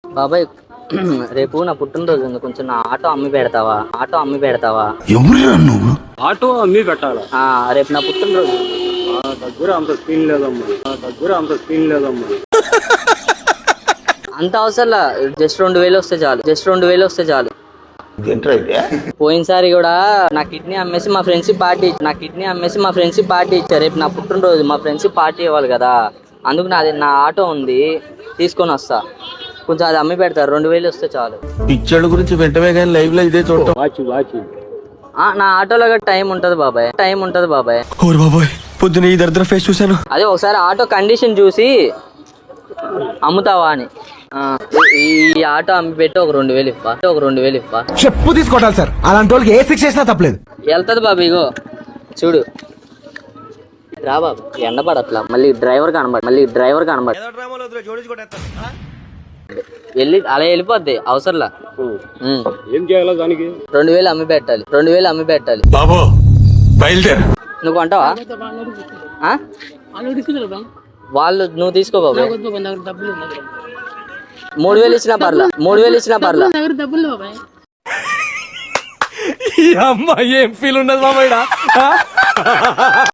బాబాయ్ రేపు నా పుట్టినరోజు ఉంది, కొంచెం నా ఆటో అమ్మి పెడతావా? ఎవరు నువ్వు? ఆటో అమ్మి పెట్టాలా? రేపు నా పుట్టినరోజు. దగ్గర అంత సీన్ లేదమ్మా. అంత అవసరంలా, జస్ట్ 2000 వస్తే చాలు. పోయినసారి కూడా నా కిడ్నీ అమ్మేసి మా ఫ్రెండ్స్ పార్టీ ఇచ్చారు. రేపు నా పుట్టినరోజు, మా ఫ్రెండ్స్ పార్టీ ఇవ్వాలి కదా, అందుకు నా ఆటో ఉంది, తీసుకొని వస్తా. కొంచెం అది అమ్మి పెడతారు, 2000 వస్తే చాలు. పిచ్చోళ్ళ గురించి వెంటనే కానీ లైవ్ లో ఇదే చూడటం. నా ఆటోలో టైం ఉంటది బాబాయ్. ఓరు బాబాయ్, పొద్దున ఈ దరిద్ర ఫేస్ చూశాను. అదే ఒకసారి ఆటో కండిషన్ చూసి అమ్ముతావా అని. ఈ ఆటో అమ్మి పెట్టి ఒక 2000 ఇవ్వ. చెప్పు తీసుకోవాలి సార్, అలాంటి వాళ్ళకి ఏ శిక్ష చేసినా తప్పలేదు. వెళ్తుంది బాబు, ఇగో చూడు. రా బాబు, ఎండ పడట్లా, మళ్ళీ డ్రైవర్ కనబడ అలా వెళ్ళిపోద్ది అవసరంలా. ఏం చేయాలా దానికి? 2000 అమ్మి పెట్టాలి. బాబు బయలుదేరు. నువ్వు కొంటావా? వాళ్ళు నువ్వు తీసుకో బాబు. 3000 ఇచ్చినా పర్లా. ఈ అమ్మాయి ఏం ఫీల్ ఉండదు బాబాయ్.